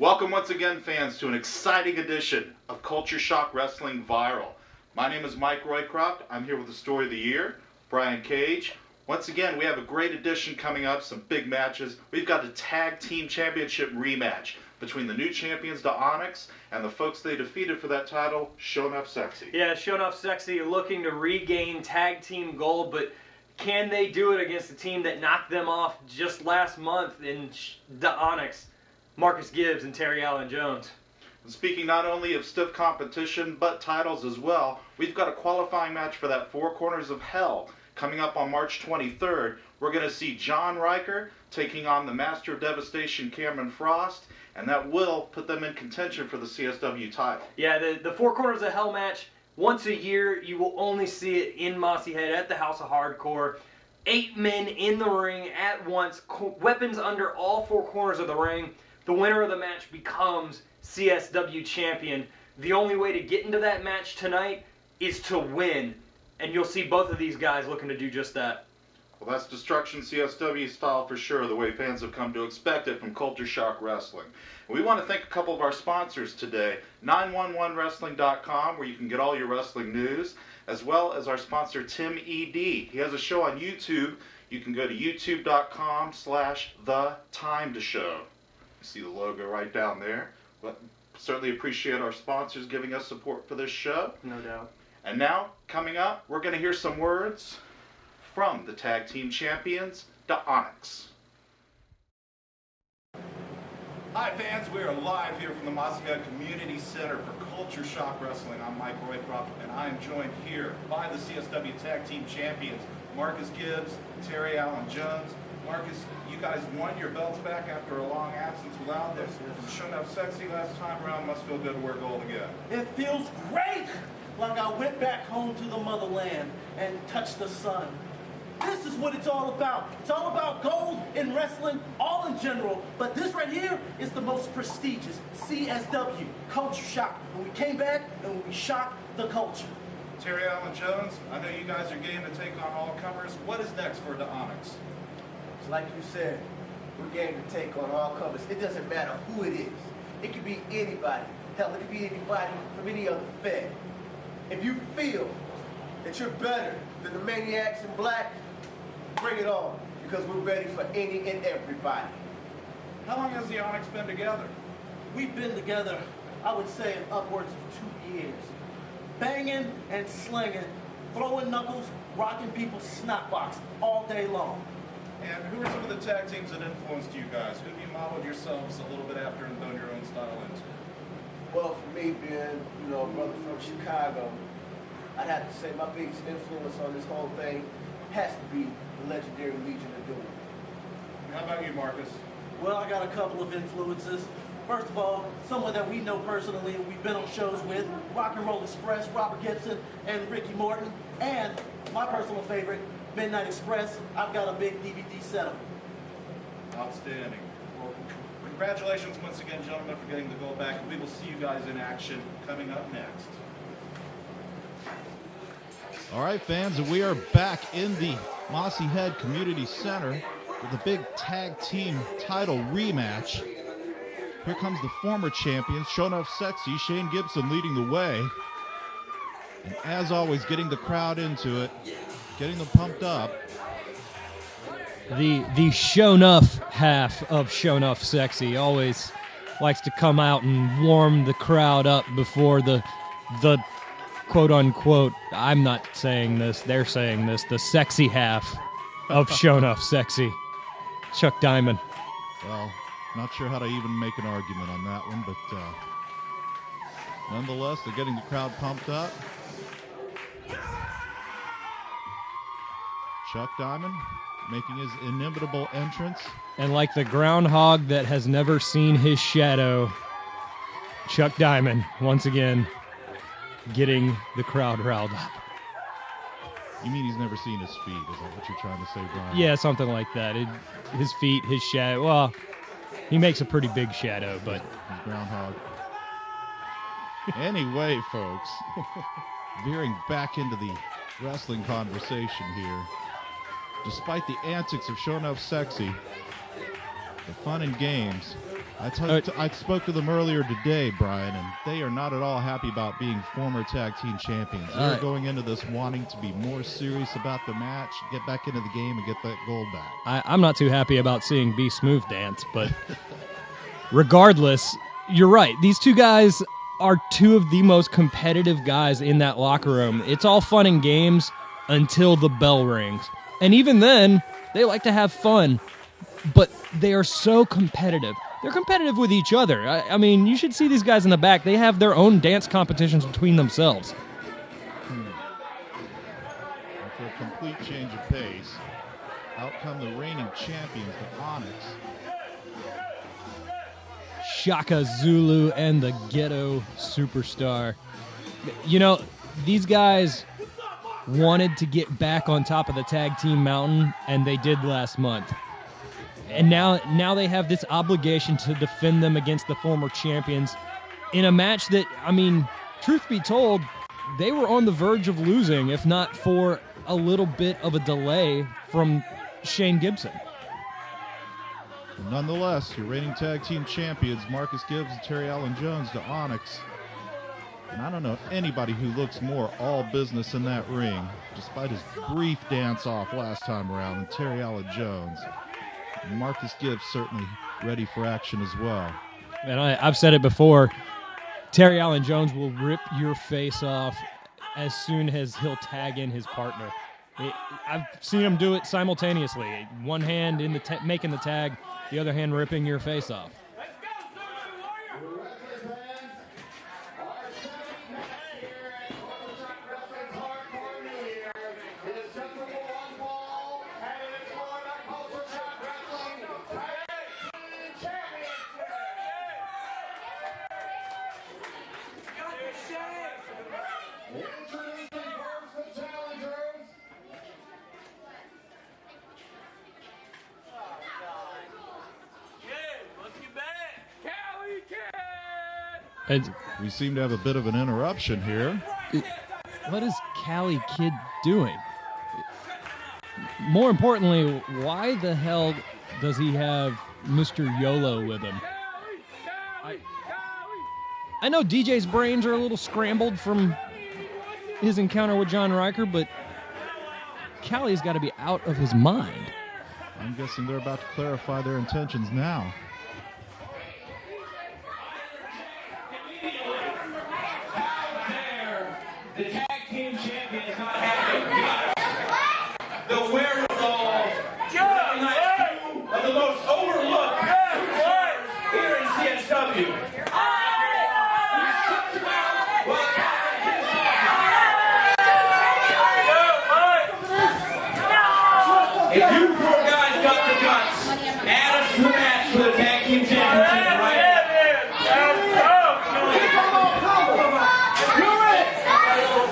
Welcome once again, fans, to an exciting edition of Culture Shock Wrestling Viral. My name is Mike Roycroft. I'm here with the story of the year, Brian Cage. Once again, we have a great edition coming up, some big matches. We've got a tag team championship rematch between the new champions, the Onyx, and the folks they defeated for that title, Shonuff Sexy. Yeah, Shonuff Sexy looking to regain tag team gold, but can they do it against a team that knocked them off just last month in the Onyx? Marcus Gibbs and Terry Allen Jones. And speaking not only of stiff competition, but titles as well, we've got a qualifying match for that Four Corners of Hell coming up on March 23rd. We're going to see Jon Ryker taking on the Master of Devastation, Cameron Frost, and that will put them in contention for the CSW title. Yeah, the Four Corners of Hell match, once a year, you will only see it in Mossy Head at the House of Hardcore. 8 men in the ring at once, weapons under all four corners of the ring. The winner of the match becomes CSW champion. The only way to get into that match tonight is to win. And you'll see both of these guys looking to do just that. Well, that's Destruction CSW style for sure, the way fans have come to expect it from Culture Shock Wrestling. And we want to thank a couple of our sponsors today, 911wrestling.com, where you can get all your wrestling news, as well as our sponsor, Tim ED. He has a show on YouTube. You can go to youtube.com/thetimetoShow. See the logo right down there. But certainly appreciate our sponsors giving us support for this show. No doubt. And now, coming up, we're going to hear some words from the tag team champions, the Onyx. Hi fans, we are live here from the Mossy Head Community Center for Culture Shock Wrestling. I'm Mike Roycroft, and I am joined here by the CSW Tag Team Champions, Marcus Gibbs, Terry Allen Jones. Marcus, you guys won your belts back after a long absence without them. Shonuff Sexy last time around. Must feel good to wear gold again. It feels great! Like I went back home to the motherland and touched the sun. This is what it's all about. It's all about gold in wrestling, all in general. But this right here is the most prestigious, CSW, Culture Shock. When we came back and we shocked the culture. Terry Allen Jones, I know you guys are game to take on all comers. What is next for the Onyx? Like you said, we're game to take on all comers. It doesn't matter who it is. It could be anybody. Hell, it could be anybody from any other fed. If you feel that you're better than the maniacs in black, bring it on, because we're ready for any and everybody. How long has the Onyx been together? We've been together, I would say, upwards of 2 years. Banging and slinging, throwing knuckles, rocking people's snot box all day long. And who are some of the tag teams that influenced you guys? Who have you modeled yourselves a little bit after and done your own style into? Well, for me being, a brother from Chicago, I'd have to say my biggest influence on this whole thing has to be the legendary Legion of Doom. How about you, Marcus? Well, I got a couple of influences. First of all, someone that we know personally and we've been on shows with, Rock and Roll Express, Robert Gibson, and Ricky Morton, and my personal favorite, Midnight Express. I've got a big DVD set of them. Outstanding. Well, congratulations once again, gentlemen, for getting the gold back. We will see you guys in action coming up next. All right, fans, and we are back in the Mossy Head Community Center with a big tag team title rematch. Here comes the former champions, Shonuff Sexy, Shane Gibson leading the way. And as always, getting the crowd into it, getting them pumped up. The Shonuff half of Shonuff Sexy always likes to come out and warm the crowd up before the quote-unquote, I'm not saying this, they're saying this, the sexy half of Shonuff Sexy. Chuck Diamond. Well, not sure how to even make an argument on that one, but nonetheless, they're getting the crowd pumped up. Chuck Diamond making his inimitable entrance. And like the groundhog that has never seen his shadow, Chuck Diamond, once again, getting the crowd riled up. You mean he's never seen his feet? Is that what you're trying to say, Brian? Yeah, something like that. His feet, his shadow. Well, he makes a pretty big shadow, but... His groundhog. Anyway, folks, veering back into the wrestling conversation here. Despite the antics of Shonuff Sexy, the fun and games, I spoke to them earlier today, Brian, and they are not at all happy about being former tag team champions. They're going into this wanting to be more serious about the match, get back into the game, and get that gold back. I'm not too happy about seeing B Smooth dance, but regardless, you're right. These two guys are two of the most competitive guys in that locker room. It's all fun and games until the bell rings. And even then, they like to have fun, but they are so competitive. They're competitive with each other. I mean, you should see these guys in the back. They have their own dance competitions between themselves. For a complete change of pace, out come the reigning champions, the Onyx. Shaka Zulu and the Ghetto Superstar. You know, these guys wanted to get back on top of the tag team mountain, and they did last month. And now they have this obligation to defend them against the former champions in a match that, I mean, truth be told, they were on the verge of losing, if not for a little bit of a delay from Shane Gibson. Nonetheless, your reigning tag team champions, Marcus Gibbs and Terry Allen Jones, to Onyx. And I don't know anybody who looks more all business in that ring, despite his brief dance-off last time around, and Terry Allen Jones. Marcus Gibbs certainly ready for action as well. And I've said it before, Terry Allen Jones will rip your face off as soon as he'll tag in his partner. I've seen him do it simultaneously. One hand in the making the tag, the other hand ripping your face off. We seem to have a bit of an interruption here. What is Cali Kid doing? More importantly, why the hell does he have Mr. YOLO with him? I know DJ's brains are a little scrambled from his encounter with Jon Ryker, but Cali's got to be out of his mind. I'm guessing they're about to clarify their intentions now. The tag team champion is not having the wherewithal of the most overlooked here in CSW. If you four guys got the guts, add us to the match for the tag team championship right now.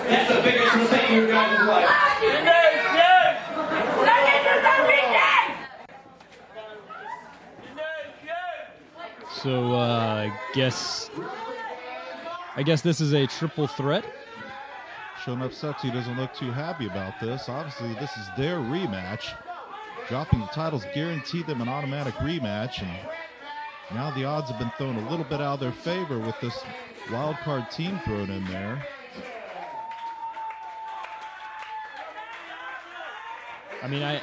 That's the biggest mistake in your guys' life. So I guess this is a triple threat. Shonuff Sexy doesn't look too happy about this. Obviously, this is their rematch. Dropping the titles guaranteed them an automatic rematch, and now the odds have been thrown a little bit out of their favor with this wild card team thrown in there. I mean, I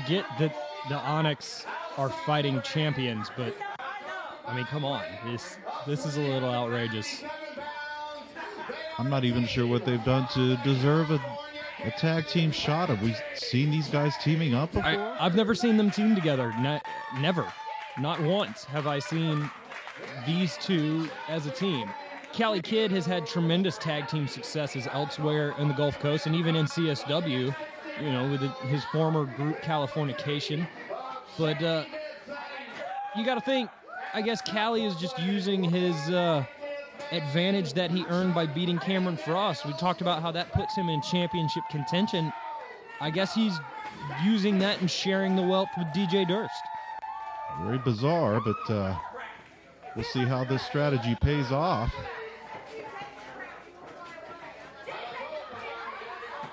get that the Onyx are fighting champions, but I mean, come on, this is a little outrageous. I'm not even sure what they've done to deserve a tag team shot. Have we seen these guys teaming up before? I've never seen them team together. Never. Not once have I seen these two as a team. Cali Kid has had tremendous tag team successes elsewhere in the Gulf Coast and even in CSW, you know, with his former group Californication. But you got to think, I guess Cali is just using his advantage that he earned by beating Cameron Frost. We talked about how that puts him in championship contention. I guess he's using that and sharing the wealth with DJ Durst. Very bizarre, but we'll see how this strategy pays off.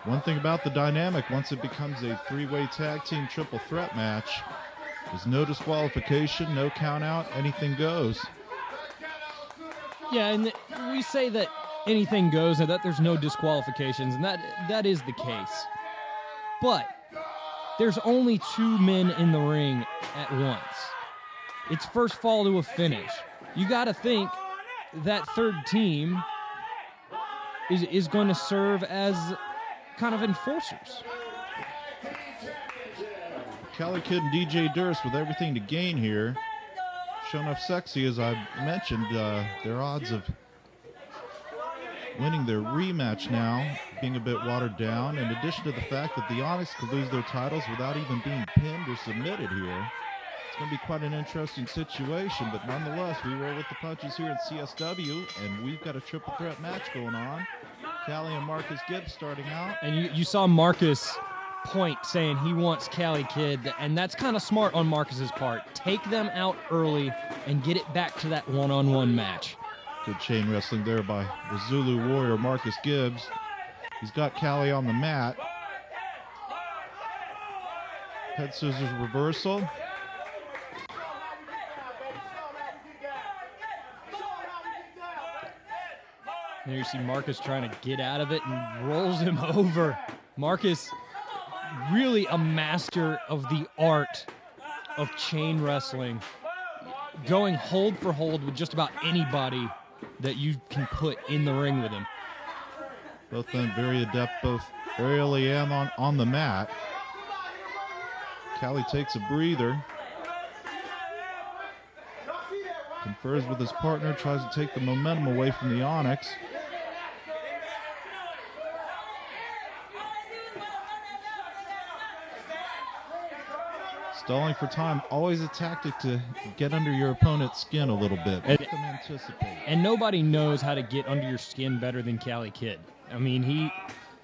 One thing about the dynamic, once it becomes a three-way tag team triple threat match, There's no disqualification, no count out, anything goes. Yeah, and we say that anything goes and that there's no disqualifications, and that is the case. But there's only 2 men in the ring at once. It's first fall to a finish. You got to think that third team is going to serve as kind of enforcers. Cali Kid and DJ Durst with everything to gain here. Shonuff Sexy, as I mentioned, their odds of winning their rematch now being a bit watered down, in addition to the fact that the Onyx could lose their titles without even being pinned or submitted here. It's going to be quite an interesting situation, but nonetheless, we roll with the punches here at CSW, and we've got a triple threat match going on. Cali and Marcus Gibbs starting out. And you saw Marcus point saying he wants Cali Kid, and that's kind of smart on Marcus's part. Take them out early and get it back to that one-on-one match. Good chain wrestling there by the Zulu Warrior, Marcus Gibbs. He's got Cali on the mat. Head scissors reversal. There you see Marcus trying to get out of it and rolls him over. Marcus, really a master of the art of chain wrestling. Going hold for hold with just about anybody that you can put in the ring with him. Both men very adept, both early and on the mat. Cali takes a breather. Confers with his partner, tries to take the momentum away from the Onyx. Stalling for time, always a tactic to get under your opponent's skin a little bit. Make them anticipate. And nobody knows how to get under your skin better than Cali Kid. I mean,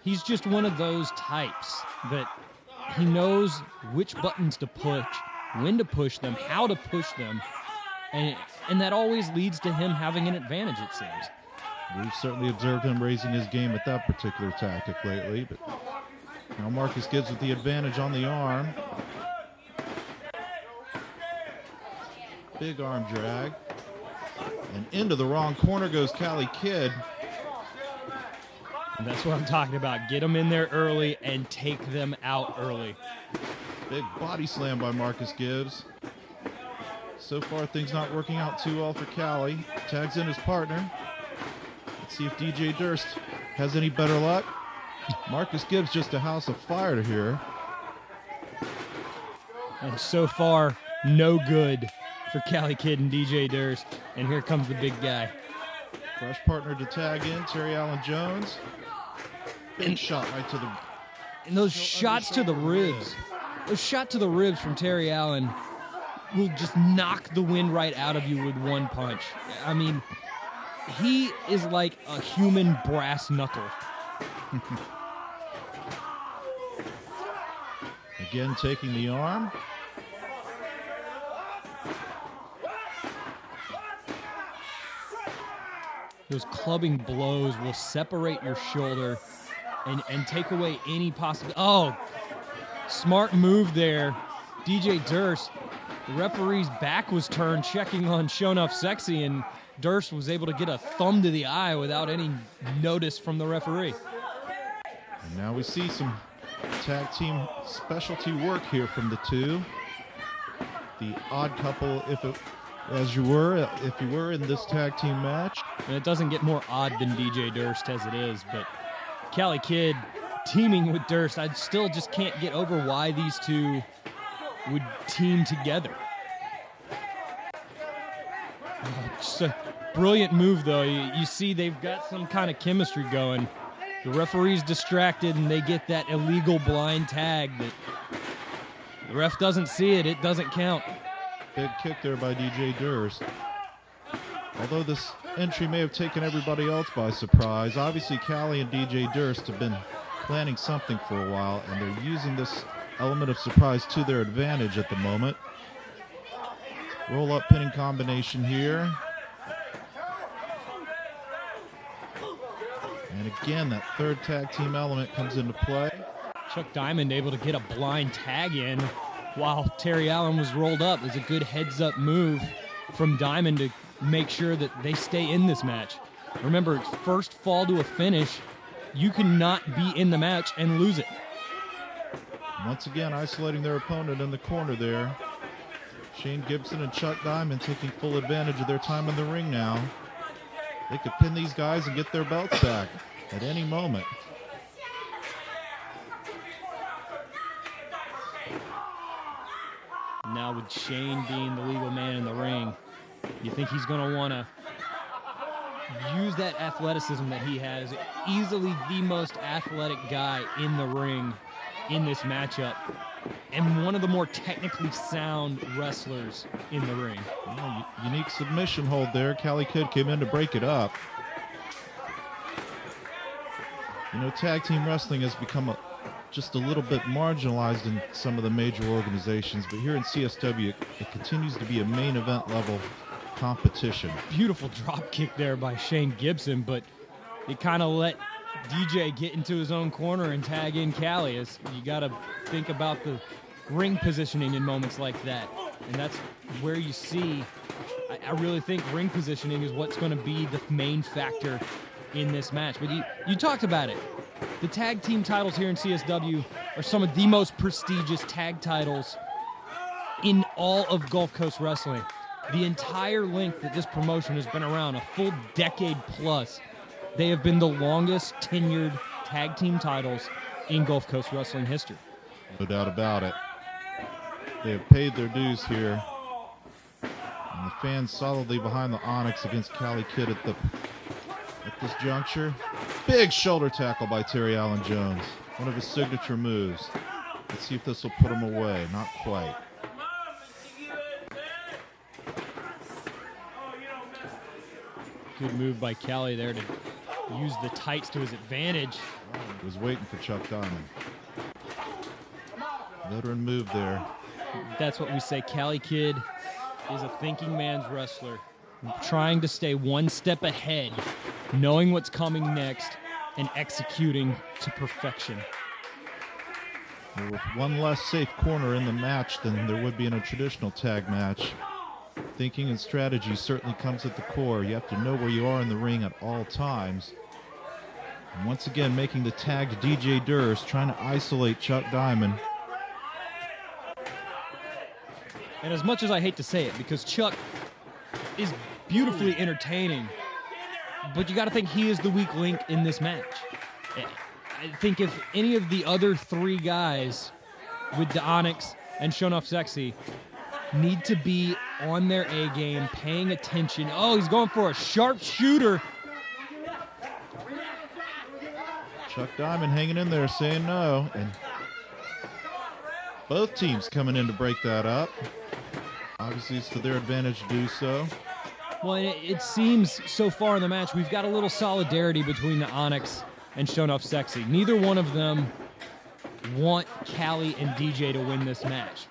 he's just one of those types that he knows which buttons to push, when to push them, how to push them, and that always leads to him having an advantage, it seems. We've certainly observed him raising his game at that particular tactic lately, but now Marcus Gibbs with the advantage on the arm. Big arm drag. And into the wrong corner goes Cali Kid. And that's what I'm talking about. Get them in there early and take them out early. Big body slam by Marcus Gibbs. So far, things not working out too well for Cali. Tags in his partner. Let's see if DJ Durst has any better luck. Marcus Gibbs just a house of fire here. And so far, no good for Cali Kid and DJ Durst. And here comes the big guy. Fresh partner to tag in, Terry Allen Jones. Big shot right to the... And those shots to the ribs. Those shots to the ribs from Terry Allen will just knock the wind right out of you with one punch. I mean, he is like a human brass knuckle. Again, taking the arm. Those clubbing blows will separate your shoulder and take away any possible... Oh, smart move there. DJ Durst, the referee's back was turned, checking on Shonuff Sexy, and Durst was able to get a thumb to the eye without any notice from the referee. And now we see some tag team specialty work here from the two. The odd couple, if you were in this tag team match. And it doesn't get more odd than DJ Durst as it is, but Cali Kid teaming with Durst, I still just can't get over why these two would team together. Just a brilliant move, though. You see they've got some kind of chemistry going. The referee's distracted, and they get that illegal blind tag that the ref doesn't see it. It doesn't count. Big kick there by DJ Durst. Although this entry may have taken everybody else by surprise, obviously Cali and DJ Durst have been planning something for a while, and they're using this element of surprise to their advantage at the moment. Roll-up pinning combination here. And again, that third tag team element comes into play. Chuck Diamond able to get a blind tag in. while Terry Allen was rolled up. It was a good heads-up move from Diamond to make sure that they stay in this match. Remember, it's first fall to a finish. You cannot be in the match and lose it. Once again, isolating their opponent in the corner there. Shane Gibson and Chuck Diamond taking full advantage of their time in the ring now. They could pin these guys and get their belts back at any moment. Now with Shane being the legal man in the ring, you think he's going to want to use that athleticism that he has. Easily the most athletic guy in the ring in this matchup, and one of the more technically sound wrestlers in the ring. Well, unique submission hold there. Cali Kid came in to break it up. You know, tag team wrestling has become just a little bit marginalized in some of the major organizations, but here in CSW, it continues to be a main event level competition. Beautiful drop kick there by Shane Gibson, but it kind of let DJ get into his own corner and tag in Cali. You got to think about the ring positioning in moments like that, and that's where you see, I really think ring positioning is what's going to be the main factor in this match. But you talked about it. The tag team titles here in CSW are some of the most prestigious tag titles in all of Gulf Coast wrestling. The entire length that this promotion has been around, a full decade plus, they have been the longest tenured tag team titles in Gulf Coast wrestling history. No doubt about it. They have paid their dues here. And the fans solidly behind the Onyx against Cali Kid at this juncture. Big shoulder tackle by Terry Allen Jones. One of his signature moves. Let's see if this will put him away. Not quite. Good move by Cali there to use the tights to his advantage. He was waiting for Chuck Diamond. Veteran move there. That's what we say. Cali Kid is a thinking man's wrestler, trying to stay one step ahead, knowing what's coming next, and executing to perfection. With one less safe corner in the match than there would be in a traditional tag match, thinking and strategy certainly comes at the core. You have to know where you are in the ring at all times. And once again, making the tag to DJ Durst, trying to isolate Chuck Diamond. And as much as I hate to say it, because Chuck is beautifully entertaining, but you got to think he is the weak link in this match. I think if any of the other three guys with the Onyx and Shonuff Sexy need to be on their A game, paying attention. Oh, he's going for a sharpshooter. Chuck Diamond hanging in there saying no, and both teams coming in to break that up. Obviously, it's to their advantage to do so. Well, it seems so far in the match, we've got a little solidarity between the Onyx and Shonuff Sexy. Neither one of them want Cali and DJ to win this match.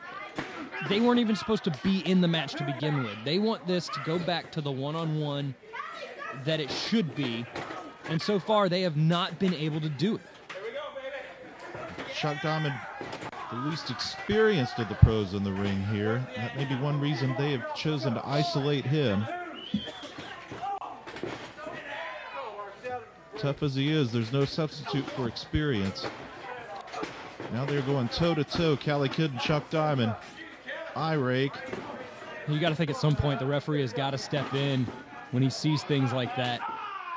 They weren't even supposed to be in the match to begin with. They want this to go back to the one-on-one that it should be, and so far they have not been able to do it. Chuck Diamond, the least experienced of the pros in the ring here. That may be one reason they have chosen to isolate him. Tough as he is, there's no substitute for experience. Now they're going toe-to-toe, Cali Kid and Chuck Diamond. Eye rake. You got to think at some point the referee has got to step in when he sees things like that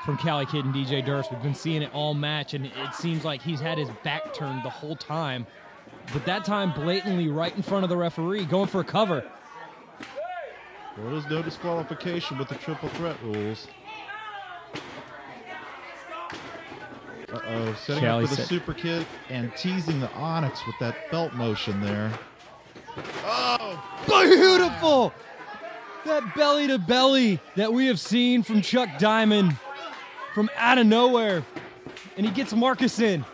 from Cali Kid and DJ Durst. We've been seeing it all match, and it seems like he's had his back turned the whole time. But that time, blatantly right in front of the referee, going for a cover. There is no disqualification with the triple threat rules. Uh-oh, setting up for the super kick and teasing the Onyx with that belt motion there. Oh, beautiful! That belly to belly that we have seen from Chuck Diamond from out of nowhere. And he gets Marcus in.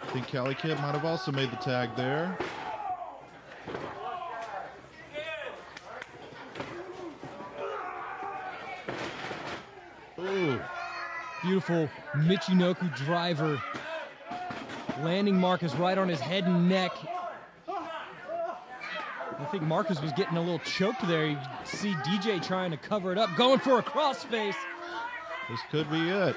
I think Cali Kid might have also made the tag there. Ooh. Beautiful Michinoku driver landing Marcus right on his head and neck. I think Marcus was getting a little choked there. You see DJ trying to cover it up, going for a crossface. This could be it.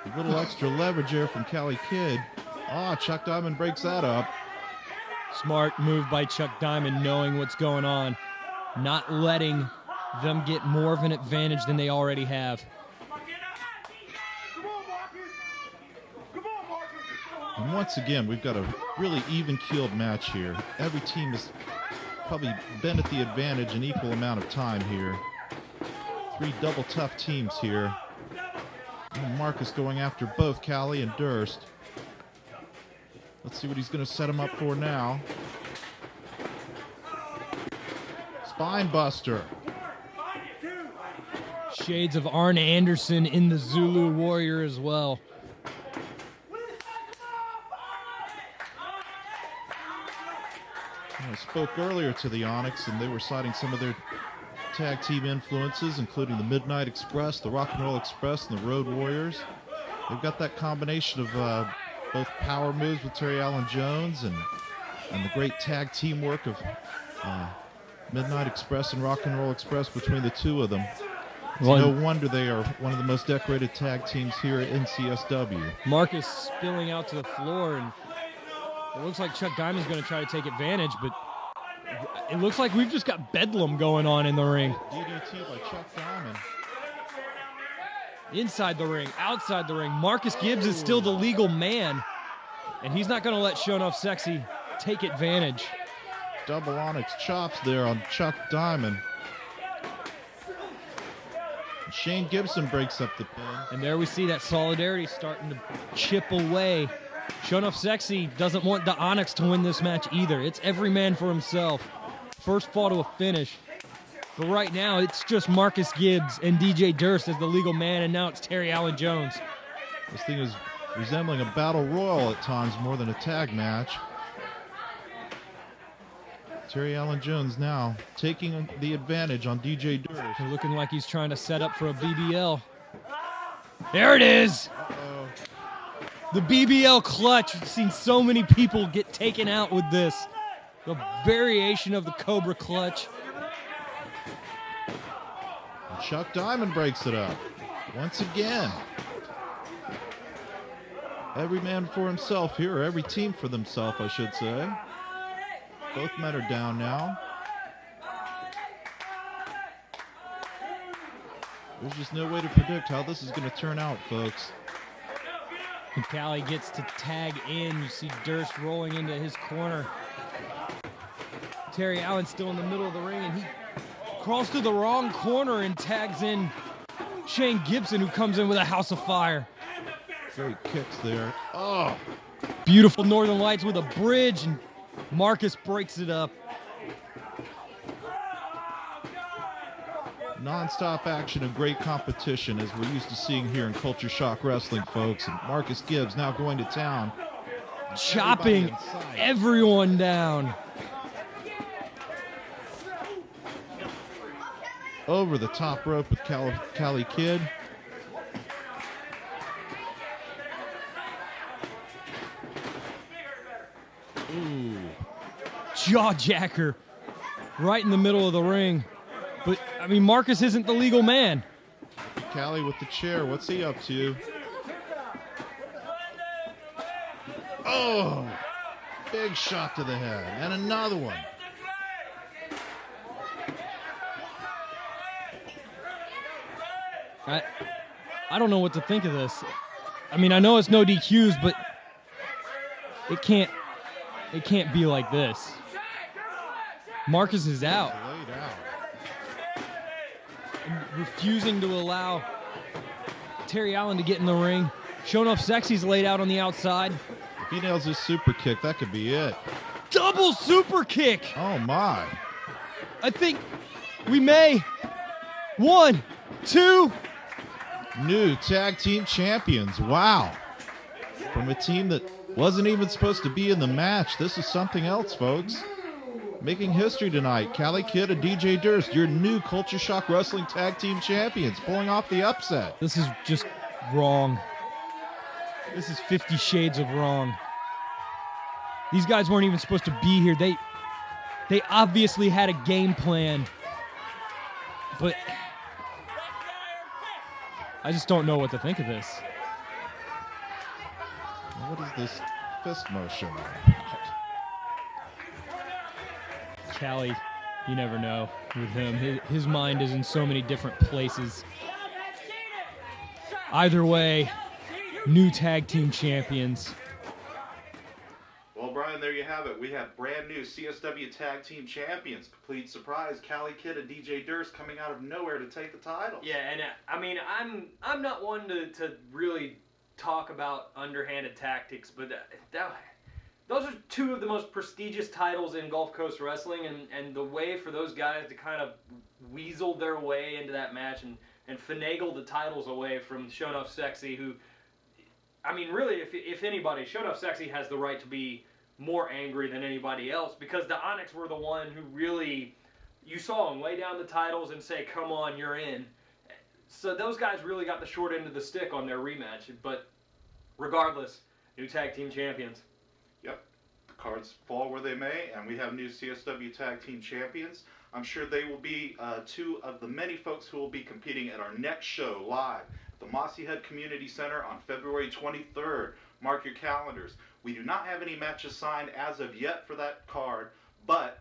A little extra leverage here from Cali Kidd. Ah, Chuck Diamond breaks that up. Smart move by Chuck Diamond, knowing what's going on, not letting them get more of an advantage than they already have. And once again, we've got a really even-keeled match here. Every team has probably been at the advantage an equal amount of time here. Three double tough teams here. And Marcus going after both Cali and Durst. Let's see what he's going to set him up for now. Spine buster. Shades of Arn Anderson in the Zulu Warrior as well. I spoke earlier to the Onyx, and they were citing some of their tag team influences, including the Midnight Express, the Rock and Roll Express, and the Road Warriors. They've got that combination of both power moves with Terry Allen Jones and the great tag teamwork of Midnight Express and Rock and Roll Express between the two of them. No wonder they are one of the most decorated tag teams here in CSW. Marcus spilling out to the floor, and it looks like Chuck Diamond's going to try to take advantage, but it looks like we've just got bedlam going on in the ring. DDT by Chuck Diamond. Inside the ring, outside the ring, Marcus Gibbs is still the legal man, and he's not going to let Shonuff Sexy take advantage. Double Onyx chops there on Chuck Diamond. Shane Gibson breaks up the pin. And there we see that solidarity starting to chip away. Shonuff Sexy doesn't want the Onyx to win this match either. It's every man for himself. First fall to a finish. But right now, it's just Marcus Gibbs and DJ Durst as the legal man, and now it's Terry Allen Jones. This thing is resembling a battle royal at times more than a tag match. Terry Allen Jones now taking the advantage on DJ Durst. Looking like he's trying to set up for a BBL. There it is! Uh-oh. The BBL clutch. We've seen so many people get taken out with this. The variation of the Cobra clutch. And Chuck Diamond breaks it up. Once again. Every man for himself here, or every team for themselves, I should say. Both men are down now. There's just no way to predict how this is going to turn out, folks. And Cali gets to tag in. You see Durst rolling into his corner. Terry Allen still in the middle of the ring, and he crawls to the wrong corner and tags in Shane Gibson, who comes in with a house of fire. Great kicks there. Oh! Beautiful Northern Lights with a bridge, and Marcus breaks it up. Non-stop action and great competition as we're used to seeing here in Culture Shock Wrestling, folks. And Marcus Gibbs now going to town. Chopping everyone down. Over the top rope with Cali Kidd. Ooh. Jawjacker right in the middle of the ring. But, I mean, Marcus isn't the legal man. Cali with the chair. What's he up to? Oh! Big shot to the head. And another one. I don't know what to think of this. I mean, I know it's no DQs, but it can't be like this. Marcus is out. Laid out. Refusing to allow Terry Allen to get in the ring. Shonuff Sexy's laid out on the outside. If he nails this super kick, that could be it. Double super kick. Oh, my. I think we may. 1, 2. New tag team champions. Wow. From a team that wasn't even supposed to be in the match. This is something else, folks. Making history tonight, Cali Kidd and DJ Durst, your new Culture Shock Wrestling Tag Team Champions, pulling off the upset. This is just wrong. This is 50 Shades of Wrong. These guys weren't even supposed to be here. They obviously had a game plan. But I just don't know what to think of this. What is this fist motion? Callie, you never know with him. His mind is in so many different places. Either way, new tag team champions. Well, Brian, there you have it. We have brand new CSW Tag Team Champions. Complete surprise. Callie Kidd and DJ Durst coming out of nowhere to take the titles. Yeah, and I mean, I'm not one to really talk about underhanded tactics, but those are two of the most prestigious titles in Gulf Coast Wrestling, and the way for those guys to kind of weasel their way into that match and finagle the titles away from Shonuff Sexy, who, I mean, really, if anybody, Shonuff Sexy has the right to be more angry than anybody else, because the Onyx were the one who really, you saw them lay down the titles and say, come on, you're in. So those guys really got the short end of the stick on their rematch, but regardless, new tag team champions. Yep, the cards fall where they may, and we have new CSW Tag Team Champions. I'm sure they will be two of the many folks who will be competing at our next show live at the Mossy Head Community Center on February 23rd. Mark your calendars. We do not have any matches signed as of yet for that card, but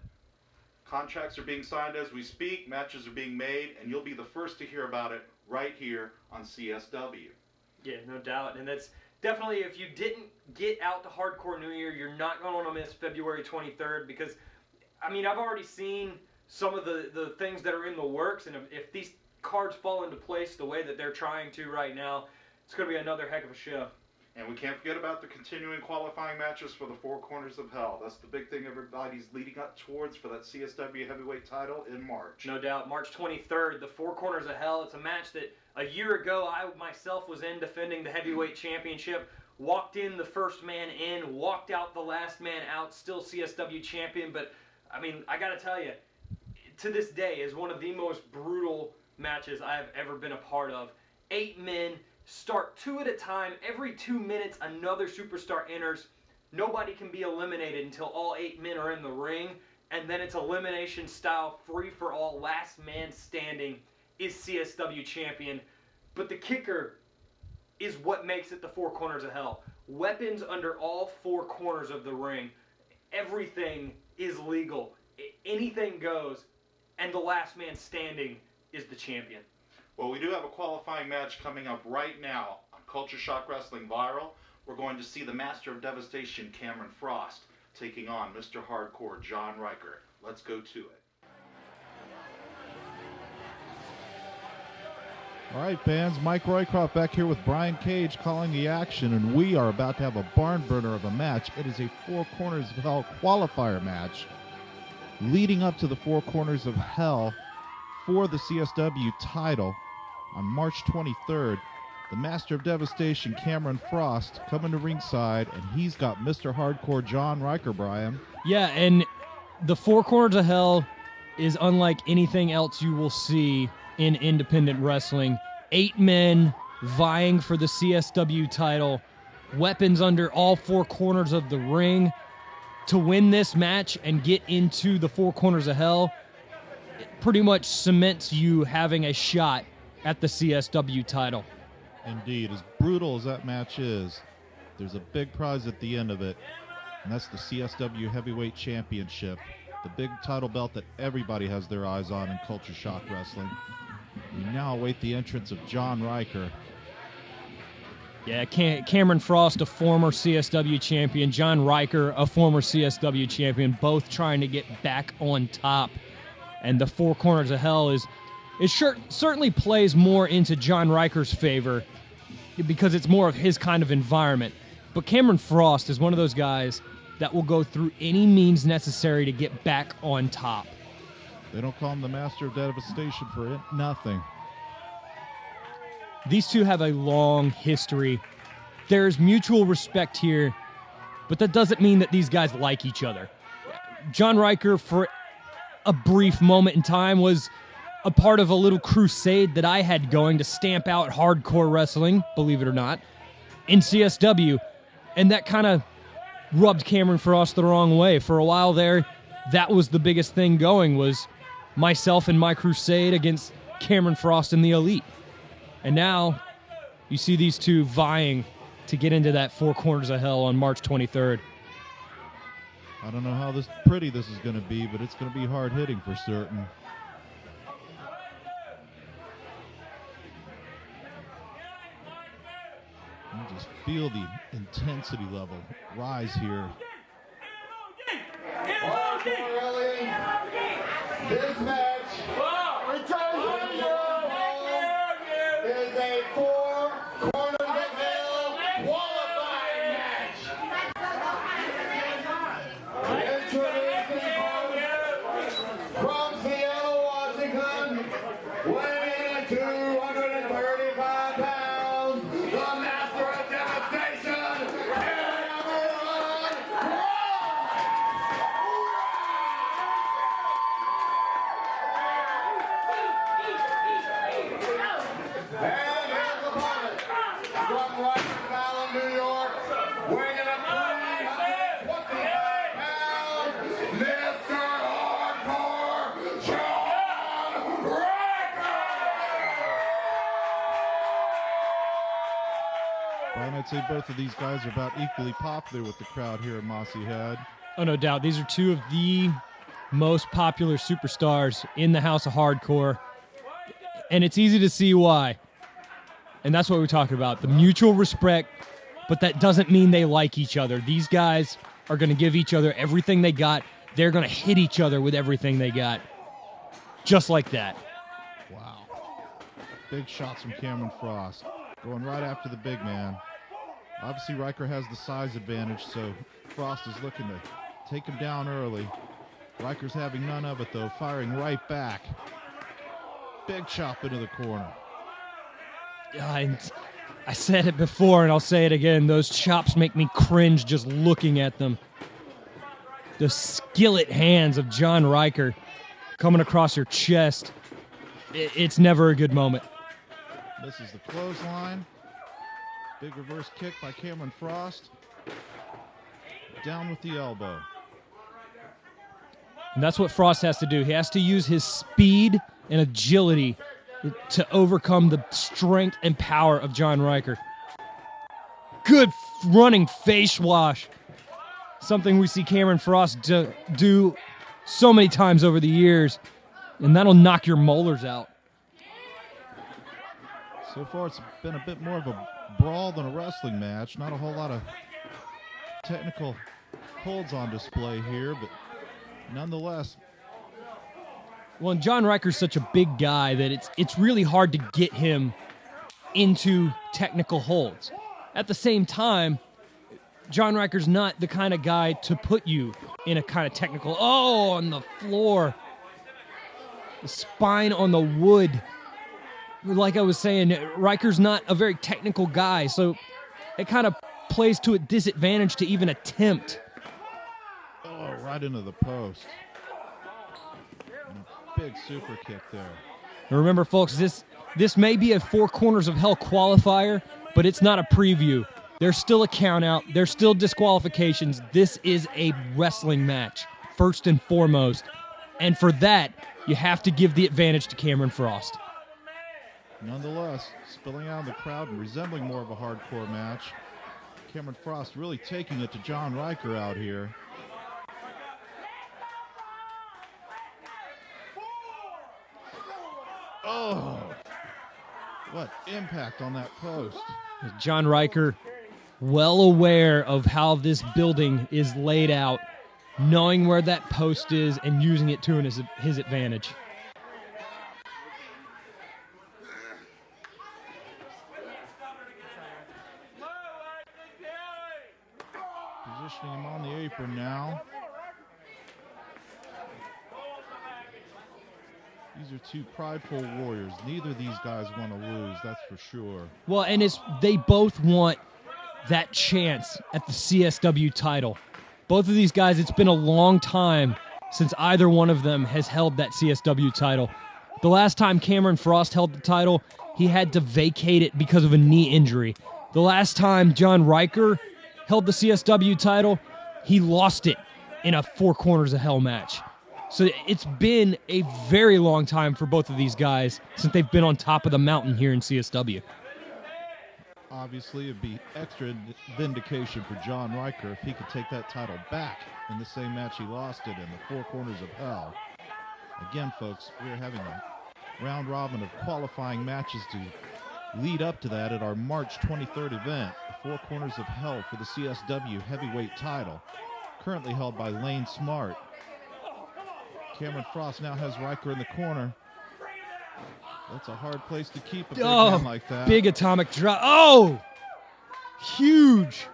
contracts are being signed as we speak, matches are being made, and you'll be the first to hear about it right here on CSW. Yeah, no doubt. And that's definitely, if you didn't get out to Hardcore New Year, you're not going to want to miss February 23rd, because, I mean, I've already seen some of the things that are in the works, and if these cards fall into place the way that they're trying to right now, it's going to be another heck of a show. And we can't forget about the continuing qualifying matches for the Four Corners of Hell. That's the big thing everybody's leading up towards for that CSW Heavyweight title in March. No doubt. March 23rd, the Four Corners of Hell. It's a match that a year ago I myself was in defending the Heavyweight Championship. Walked in the first man in, walked out the last man out, still CSW champion. But, I mean, I got to tell you, to this day is one of the most brutal matches I have ever been a part of. 8 men. Start 2 at a time. Every 2 minutes, another superstar enters. Nobody can be eliminated until all 8 men are in the ring. And then it's elimination style, free for all. Last man standing is CSW champion. But the kicker is what makes it the Four Corners of Hell. Weapons under all 4 corners of the ring. Everything is legal. Anything goes. And the last man standing is the champion. Well, we do have a qualifying match coming up right now on Culture Shock Wrestling Viral. We're going to see the Master of Devastation, Cameron Frost, taking on Mr. Hardcore, Jon Ryker. Let's go to it. All right, fans, Mike Roycroft back here with Brian Cage calling the action, and we are about to have a barn burner of a match. It is a Four Corners of Hell qualifier match leading up to the Four Corners of Hell for the CSW title on March 23rd. The Master of Devastation, Cameron Frost, coming to ringside, and he's got Mr. Hardcore Jon Ryker, Brian. Yeah, and the Four Corners of Hell is unlike anything else you will see in independent wrestling. 8 men vying for the CSW title, weapons under all 4 corners of the ring. To win this match and get into the Four Corners of Hell, it pretty much cements you having a shot at the CSW title. Indeed, as brutal as that match is, there's a big prize at the end of it, and that's the CSW Heavyweight Championship, the big title belt that everybody has their eyes on in Culture Shock Wrestling. We now await the entrance of Jon Ryker. Yeah, Cameron Frost, a former CSW champion, Jon Ryker, a former CSW champion, both trying to get back on top. And the Four Corners of Hell certainly plays more into Jon Ryker's favor because it's more of his kind of environment. But Cameron Frost is one of those guys that will go through any means necessary to get back on top. They don't call him the Master of Devastation for nothing. These two have a long history. There's mutual respect here, but that doesn't mean that these guys like each other. Jon Ryker, for a brief moment in time, was a part of a little crusade that I had going to stamp out hardcore wrestling, believe it or not. in CSW, and that kind of rubbed Cameron Frost the wrong way. For a while there, that was the biggest thing going, was myself and my crusade against Cameron Frost and the Elite. And now you see these two vying to get into that Four Corners of Hell on March 23rd. I don't know how pretty this is going to be, but it's going to be hard hitting for certain. You just feel the intensity level rise here. This match returns to you is a Four Corners of Hell qualifying match. Introducing from Seattle, Washington, weighing in at 235 pounds, the master of devastation, Cameron And his opponent from Rikers Island, New York, weighing in at 325 pounds, Mr. Hardcore, Jon Ryker! Brian, I'd say both of these guys are about equally popular with the crowd here at Mossy Head. Oh, no doubt. These are two of the most popular superstars in the House of Hardcore, and it's easy to see why. And that's what we're talking about, the mutual respect, but that doesn't mean they like each other. These guys are going to give each other everything they got. They're going to hit each other with everything they got. Just like that. Wow. Big shots from Cameron Frost. Going right after the big man. Obviously, Ryker has the size advantage, so Frost is looking to take him down early. Ryker's having none of it, though, firing right back. Big chop into the corner. I said it before, and I'll say it again. Those chops make me cringe just looking at them. The skillet hands of Jon Ryker coming across your chest. It's never a good moment. This is the clothesline. Big reverse kick by Cameron Frost. Down with the elbow. And that's what Frost has to do. He has to use his speed and agility to overcome the strength and power of Jon Ryker. Good running face wash. Something we see Cameron Frost do so many times over the years, and that'll knock your molars out. So far, it's been a bit more of a brawl than a wrestling match. Not a whole lot of technical holds on display here, but nonetheless. Well, and Jon Ryker's such a big guy that it's really hard to get him into technical holds. At the same time, Jon Ryker's not the kind of guy to put you in a kind of technical, on the floor. The spine on the wood. Like I was saying, Ryker's not a very technical guy, so it kind of plays to a disadvantage to even attempt. Oh, right into the post. And a big super kick there. And remember, folks, this may be a Four Corners of Hell qualifier, but it's not a preview. There's still a count out. There's still disqualifications. This is a wrestling match, first and foremost. And for that, you have to give the advantage to Cameron Frost. Nonetheless, spilling out in the crowd and resembling more of a hardcore match. Cameron Frost really taking it to Jon Ryker out here. Oh, what impact on that post. Jon Ryker, well aware of how this building is laid out, knowing where that post is and using it to his advantage. Positioning him on the apron now. These are two prideful warriors. Neither of these guys want to lose, that's for sure. Well, and they both want that chance at the CSW title. Both of these guys, it's been a long time since either one of them has held that CSW title. The last time Cameron Frost held the title, he had to vacate it because of a knee injury. The last time Jon Ryker held the CSW title, he lost it in a 4 Corners of Hell match. So it's been a very long time for both of these guys since they've been on top of the mountain here in CSW. Obviously, it'd be extra vindication for Jon Ryker if he could take that title back in the same match he lost it in, the 4 Corners of Hell. Again, folks, we're having a round robin of qualifying matches to lead up to that at our March 23rd event, the 4 Corners of Hell for the CSW heavyweight title, currently held by Lane Smart. Cameron Frost now has Ryker in the corner. That's a hard place to keep a big man like that. Big atomic drop. Oh! Huge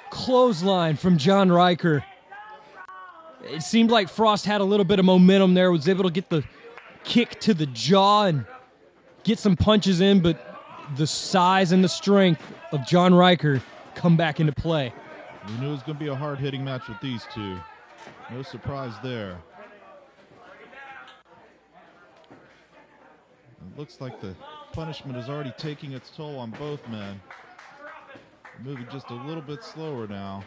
clothesline from Jon Ryker. It seemed like Frost had a little bit of momentum there, was able to get the kick to the jaw and get some punches in, but the size and the strength of Jon Ryker come back into play. We knew it was going to be a hard-hitting match with these two. No surprise there. It looks like the punishment is already taking its toll on both men. Moving just a little bit slower now.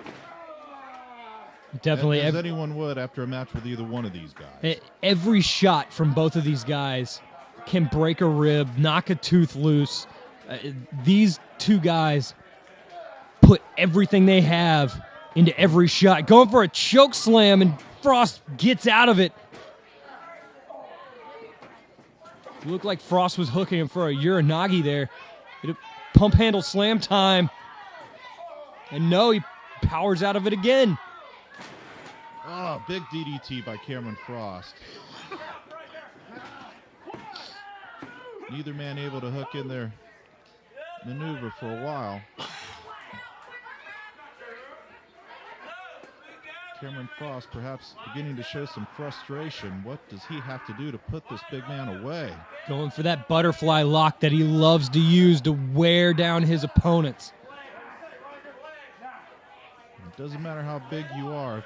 Definitely. As anyone would after a match with either one of these guys. Every shot from both of these guys can break a rib, knock a tooth loose. These two guys put everything they have into every shot. Going for a choke slam, and Frost gets out of it. Looked like Frost was hooking him for a Uranagi there. Pump handle slam time. And no, he powers out of it again. Oh, big DDT by Cameron Frost. Neither man able to hook in their maneuver for a while. Cameron Frost perhaps beginning to show some frustration. What does he have to do to put this big man away? Going for that butterfly lock that he loves to use to wear down his opponents. It doesn't matter how big you are. If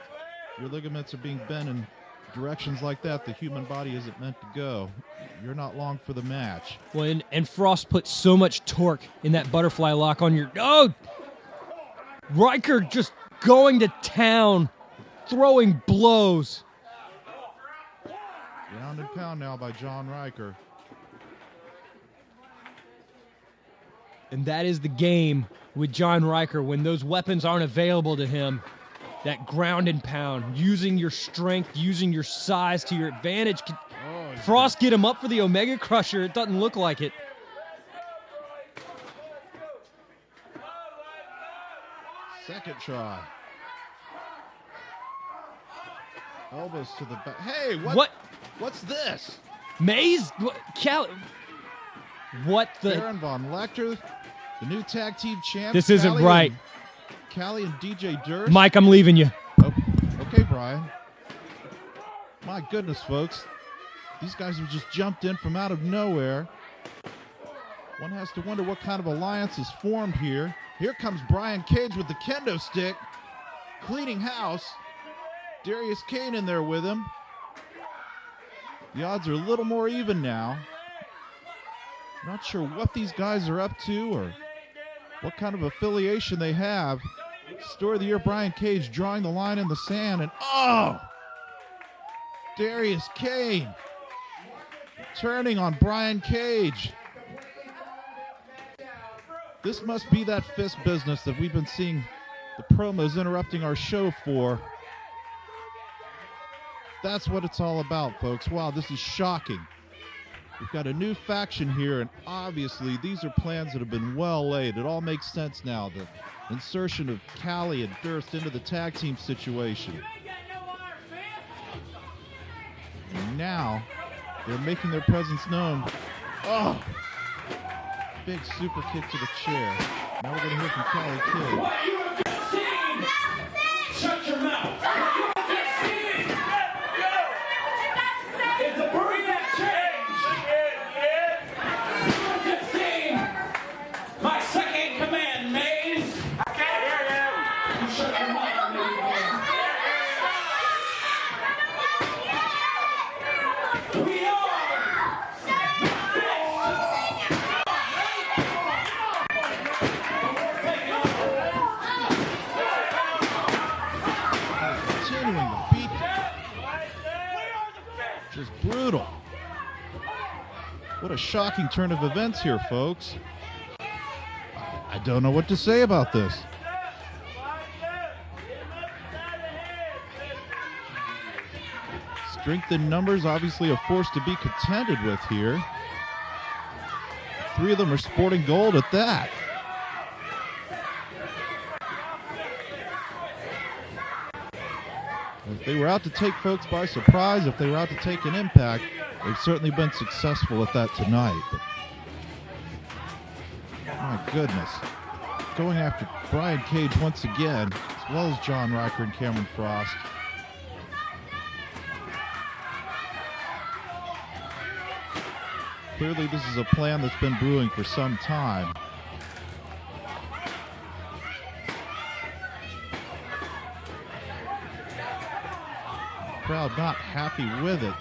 your ligaments are being bent in directions like that, the human body isn't meant to go. You're not long for the match. Well, and Frost put so much torque in that butterfly lock on your... Oh! Ryker just going to town, throwing blows. Ground and pound now by Jon Ryker. And that is the game with Jon Ryker when those weapons aren't available to him. That ground and pound, using your strength, using your size to your advantage. Frost get him up for the Omega Crusher. It doesn't look like it. Second try. Elbows to the back. Hey, what? What's this? Maze? What the? Baron Von Lecter, the new tag team champs. This isn't right. Callie and DJ Durst. Mike, I'm leaving you. Oh, okay, Brian. My goodness, folks. These guys have just jumped in from out of nowhere. One has to wonder what kind of alliance is formed here. Here comes Brian Cage with the kendo stick, cleaning house. Darius Kane in there with him. The odds are a little more even now. Not sure what these guys are up to or what kind of affiliation they have. Story of the year, Brian Cage drawing the line in the sand, and oh! Darius Kane turning on Brian Cage. This must be that fist business that we've been seeing the promos interrupting our show for. That's what it's all about, folks. Wow, this is shocking. We've got a new faction here, and obviously these are plans that have been well laid. It all makes sense now. The insertion of Callie and Durst into the tag team situation. And now they're making their presence known. Oh! Big super kick to the chair. Now we're going to hear from Callie Kidd. What you have just seen! Shut your mouth! What you have just seen! It's a burrito change! What you have seen! My second command, Maze! I can't hear you! You shut your mouth, Maze! We are! brutal. What a shocking turn of events here, folks. I don't know what to say about this. Strength in numbers, obviously a force to be contended with here. 3 of them are sporting gold at that. If they were out to take folks by surprise, if they were out to take an impact, they've certainly been successful at that tonight. But, my goodness. Going after Brian Cage once again, as well as Jon Ryker and Cameron Frost. Clearly this is a plan that's been brewing for some time. Crowd not happy with it.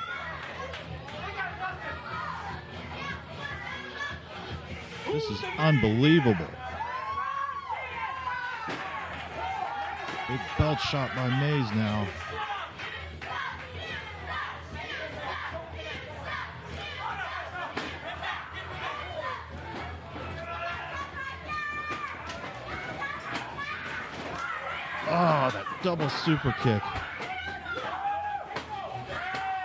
This is unbelievable. Big belt shot by Mays now. Oh, that double super kick.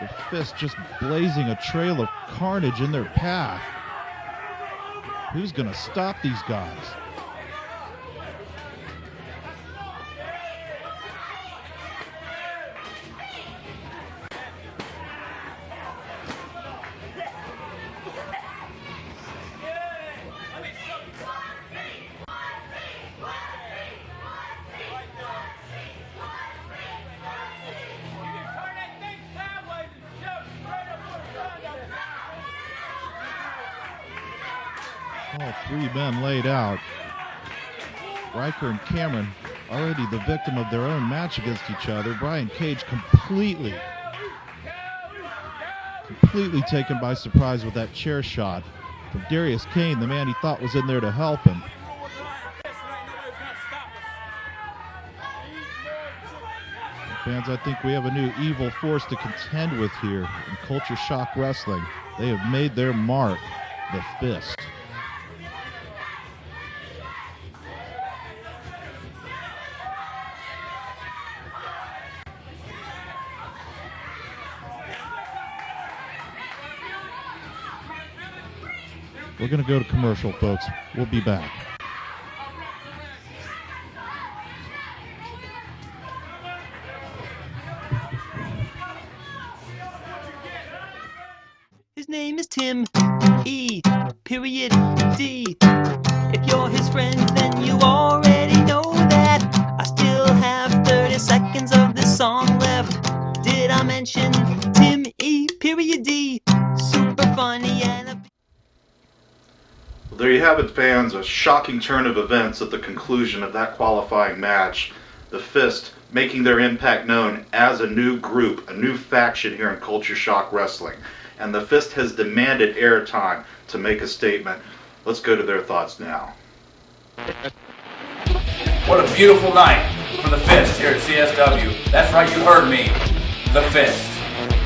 The fist just blazing a trail of carnage in their path. Who's going to stop these guys? All 3 men laid out. Riker and Cameron already the victim of their own match against each other. Brian Cage completely taken by surprise with that chair shot from Darius Kane, the man he thought was in there to help him. Fans, I think we have a new evil force to contend with here in Culture Shock Wrestling. They have made their mark, the Fist. We're going to go to commercial, folks. We'll be back. His name is Tim E. Period D. If you're his friend, then you already know that. I still have 30 seconds of this song left. Did I mention Tim E. Period D? Super funny and a... There you have it, fans, a shocking turn of events at the conclusion of that qualifying match. The Fist making their impact known as a new group, a new faction here in Culture Shock Wrestling. And the Fist has demanded airtime to make a statement. Let's go to their thoughts now. What a beautiful night for the Fist here at CSW. That's right, you heard me. The Fist.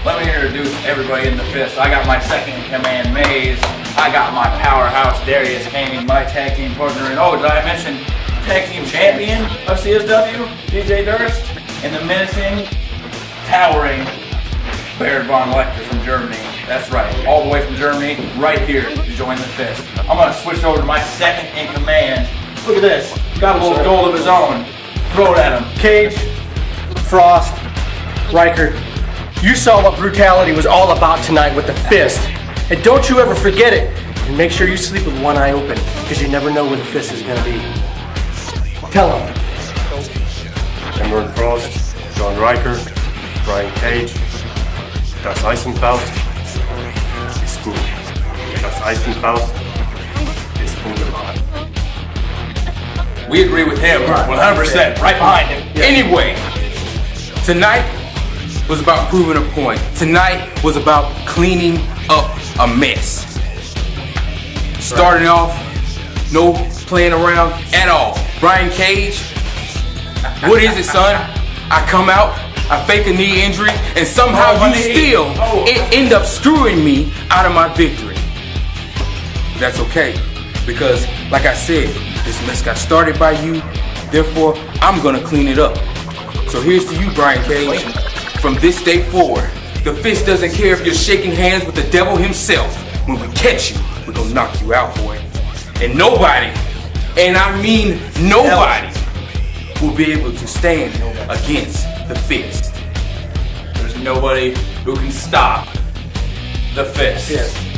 Let me introduce everybody in the Fist. I got my second in command, Maze. I got my powerhouse, Darius Kane, my tag team partner, and oh, did I mention tag team champion of CSW, DJ Durst, and the menacing, towering Baird von Lechter from Germany. That's right, all the way from Germany, right here to join the Fist. I'm going to switch over to my second in command. Look at this, got a little gold of his own. Throw it at him. Cage, Frost, Ryker, you saw what brutality was all about tonight with the Fist. And don't you ever forget it. And make sure you sleep with one eye open, because you never know where the Fist is going to be. Tell them. Cameron Frost, Jon Ryker, Brian Cage, das Eisenfaust ist gut. Das Eisenfaust ist wunderbar. We agree with him, 100%, right behind him. Yeah. Anyway, tonight was about proving a point. Tonight was about cleaning up a mess. Starting off, no playing around at all. Brian Cage, what is it, son? I come out, I fake a knee injury, and somehow you still end up screwing me out of my victory. That's okay, because like I said, this mess got started by you, therefore I'm gonna clean it up. So here's to you, Brian Cage. From this day forward, the Fist doesn't care if you're shaking hands with the devil himself. When we catch you, we're gonna knock you out, boy. And nobody, and I mean nobody, will be able to stand against the Fist. There's nobody who can stop the Fist. Yes.